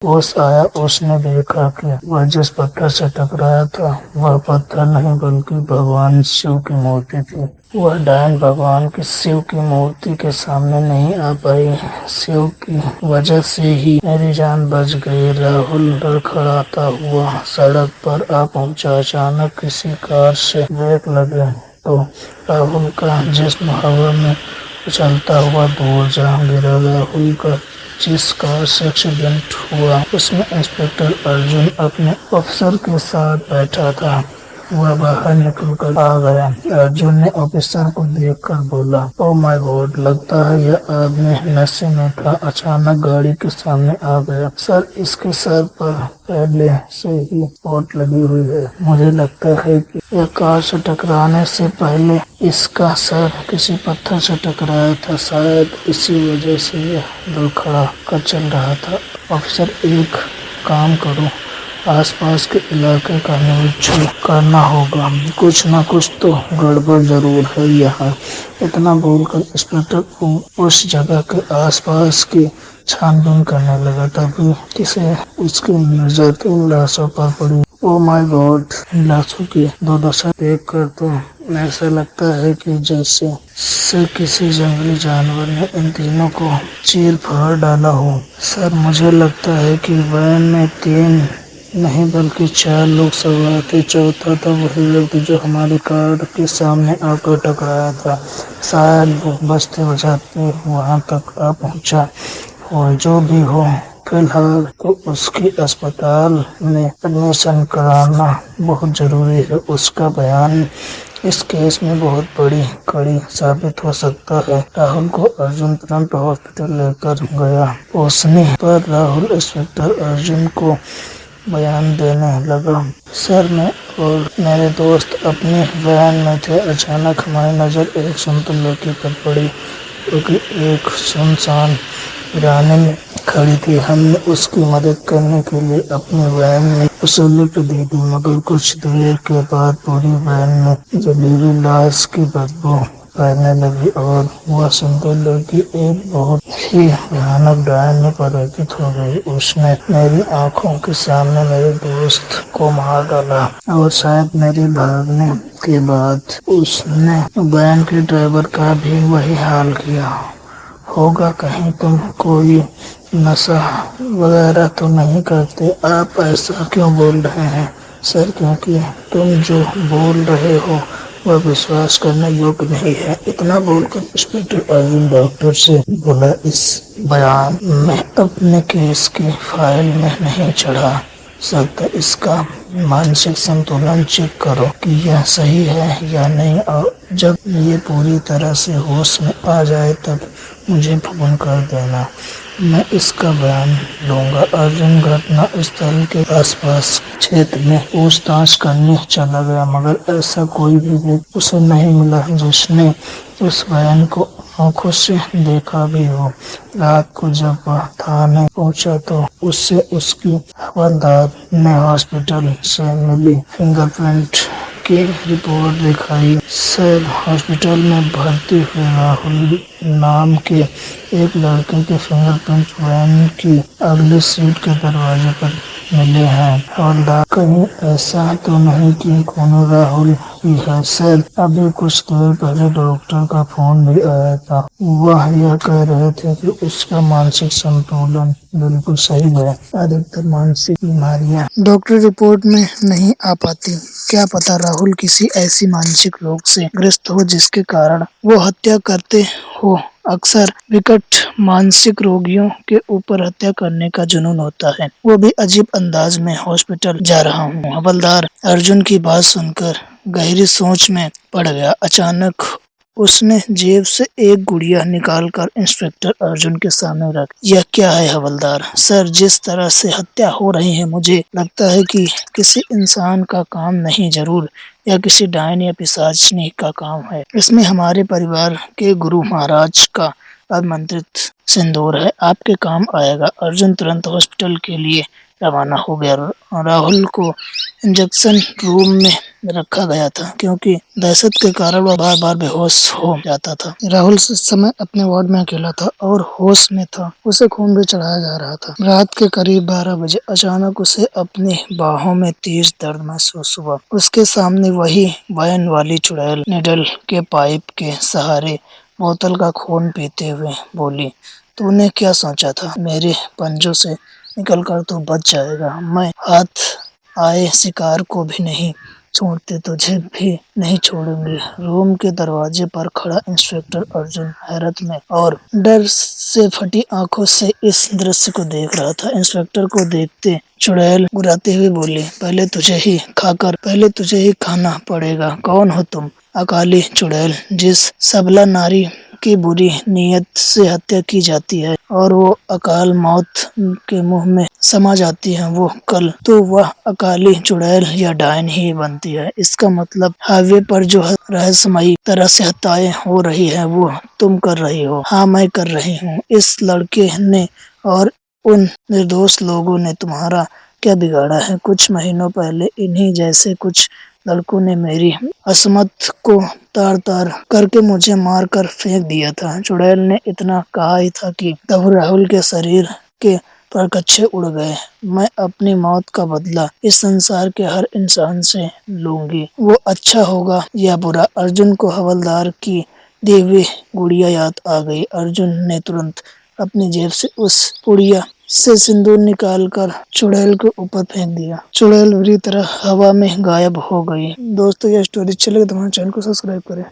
होश आया। उसने देखा कि वह जिस पत्थर से टकराया था वह पत्थर नहीं बल्कि भगवान शिव की मूर्ति थी। वह डायन भगवान की शिव की मूर्ति के सामने नहीं आ पाई। शिव की वजह से ही मेरी जान बच गई। राहुल लड़खड़ाता हुआ सड़क पर आ पहुंचा। अचानक किसी कार से ब्रेक लगे तो राहुल का जिस्म हवा में उछलता हुआ दूर जा गिरा। राहुल का जिस कार से एक्सीडेंट हुआ उसमें इंस्पेक्टर अर्जुन अपने अफसर के साथ बैठा था। वह बाहर निकलकर आ गया। अर्जुन ने ऑफिसर को देखकर बोला, ओह माय गॉड, लगता है यह आदमी नशे में था। अचानक गाड़ी के सामने आ गया। सर, इसके सर पर पहले से ही चोट लगी हुई है। मुझे लगता है कि यह कार से टकराने से पहले इसका सर किसी पत्थर से टकराया था। शायद इसी वजह से यह लड़खड़ा कर चल रहा था। ऑफिसर, एक काम करो, आसपास के इलाके का निरीक्षण करना होगा। कुछ न कुछ तो गड़बड़ जरूर है यहाँ। इतना बोलकर इंस्पेक्टर उस जगह के आसपास की छानबीन करने लगा। तभी किसे उसकी नजर उन लाशों पर पड़ी। ओ माय गॉड, लाशों की दुर्दशा देखकर तो ऐसा लगता है कि जैसे से किसी जंगली जानवर ने इन तीनों को चीर फाड़ डाला हो। सर, मुझे लगता है कि वैन में 3 नहीं बल्कि 4 लोग सवार थे। चौथा था वही व्यक्ति जो हमारी कार के सामने आकर टकराया था। शायद वो बचते बचाते वहां तक आ पहुंचा। और जो भी हो, फिलहाल तो उसकी अस्पताल में एडमिशन कराना बहुत जरूरी है। उसका बयान इस केस में बहुत बड़ी कड़ी साबित हो सकता है। राहुल को अर्जुन तुरंत हॉस्पिटल लेकर गया। पहुंचने पर राहुल इंस्पेक्टर अर्जुन को बयान देने लगा। सर, मैं और मेरे दोस्त अपने वैन में थे। अचानक हमारी नज़र एक सुंदर लड़की पर पड़ी जो कि एक सुनसान वीराने में खड़ी थी। हमने उसकी मदद करने के लिए अपने वैन में उसे लिफ्ट दी थी, मगर कुछ देर के बाद पूरी वैन में जली हुई लाश की बदबू फैलने लगी और वह सुंदर लड़की एक बहुत ही भयानक डायन में परिवर्तित हो गई। उसने मेरी आंखों के सामने मेरे दोस्त को मार डाला और शायद मेरे भागने के बाद उसने वैन के ड्राइवर का भी वही हाल किया होगा। कहीं तुम कोई नशा वगैरह तो नहीं करते? आप ऐसा क्यों बोल रहे हैं? सर, क्योंकि तुम जो बोल रहे हो वह विश्वास करने योग्य नहीं है। इतना बोलकर इंस्पेक्टर अर्जुन डॉक्टर से बोला, इस बयान में अपने केस की फाइल में नहीं चढ़ा सकता। इसका मानसिक संतुलन चेक करो कि यह सही है या नहीं, और जब ये पूरी तरह से होश में आ जाए तब मुझे फोन कर देना, मैं इसका बयान लूंगा। अर्जुन घटना स्थल के आसपास क्षेत्र में पूछताछ करने चला गया, मगर ऐसा कोई भी व्यक्ति उसे नहीं मिला जिसने उस बयान को आंखों से देखा भी हो। रात को जब वह थाने पहुंचा तो उससे उसकी हवलदार ने हॉस्पिटल से मिली फिंगरप्रिंट की रिपोर्ट दिखाई। सर, हॉस्पिटल में भर्ती हुए राहुल नाम के एक लड़के के फिंगरप्रिंट वैन की अगली सीट के दरवाजे पर मिले हैं। हवलदार, कहीं ऐसा तो नहीं कि कोनो राहुल ही है? सर, अभी कुछ देर पहले डॉक्टर का फोन भी आया था। वह यह कह रहे थे कि उसका मानसिक संतुलन बिल्कुल सही है। अधिकतर मानसिक बीमारियां डॉक्टर रिपोर्ट में नहीं आ पाती। क्या पता राहुल किसी ऐसी मानसिक रोग से ग्रस्त हो जिसके कारण वो हत्या करते हो। अक्सर विकट मानसिक रोगियों के ऊपर हत्या करने का जुनून होता है। वो भी अजीब अंदाज में। हॉस्पिटल जा रहा हूँ। हवलदार अर्जुन की बात सुनकर गहरी सोच में पड़ गया। अचानक उसने जेब से एक गुड़िया निकालकर इंस्पेक्टर अर्जुन के सामने रख। यह क्या है हवलदार? सर, जिस तरह से हत्या हो रही है मुझे लगता है कि किसी इंसान का काम नहीं, जरूर यह किसी डायन या पिशाचनी का काम है। इसमें हमारे परिवार के गुरु महाराज का आमंत्रित सिंदूर है, आपके काम आएगा। अर्जुन तुरंत हॉस्पिटल के लिए रवाना हो गया। राहुल को इंजेक्शन रूम में में रखा गया था क्योंकि दहशत के कारण वह बार बार बेहोश हो जाता था। राहुल उस समय अपने वार्ड में अकेला था और होश में था। उसे खून भी चढ़ाया जा रहा था। रात के करीब 12 बजे अचानक उसे अपनी बाहों में तेज दर्द महसूस हुआ। उसके सामने वही वैन वाली चुड़ैल निडल के पाइप के सहारे बोतल का खून पीते हुए बोली, तूने क्या सोचा था? मेरे पंजों से निकलकर तू बच जाएगा। मैं हाथ आए शिकार को भी नहीं छोड़ते, तुझे भी नहीं छोड़ूंगी। रूम के दरवाजे पर खड़ा इंस्पेक्टर अर्जुन हैरत में और डर से फटी आंखों से इस दृश्य को देख रहा था। इंस्पेक्टर को देखते चुड़ैल गुर्राते हुए बोली, पहले तुझे ही खाना पड़ेगा। कौन हो तुम? अकाली चुड़ैल, जिस सबला नारी की बुरी नीयत से हत्या की जाती है और वो अकाल मौत के मुंह में समा जाती है, वो कल तो वह अकाली चुड़ैल या डायन ही बनती है। इसका मतलब हाईवे पर जो रहस्यमयी तरह से हत्याएं हो रही है वो तुम कर रही हो। हाँ, मैं कर रही हूँ। इस लड़के ने और उन निर्दोष लोगों ने तुम्हारा क्या बिगाड़ा है? कुछ महीनों पहले इन्हीं जैसे कुछ लड़कों ने मेरी असमत को तार तार करके मुझे मार कर फेंक दिया था। चुड़ैल ने इतना कहा ही था कि तब राहुल के शरीर के परकच्चे उड़ गए। मैं अपनी मौत का बदला इस संसार के हर इंसान से लूंगी, वो अच्छा होगा या बुरा। अर्जुन को हवलदार की दी हुई गुड़िया याद आ गई। अर्जुन ने तुरंत अपनी जेब से उस गुड़िया से सिंदूर निकालकर चुड़ैल के ऊपर फेंक दिया। चुड़ैल बुरी तरह हवा में गायब हो गई। दोस्तों, यह स्टोरी अच्छी लगे तो हमारे चैनल को सब्सक्राइब करें।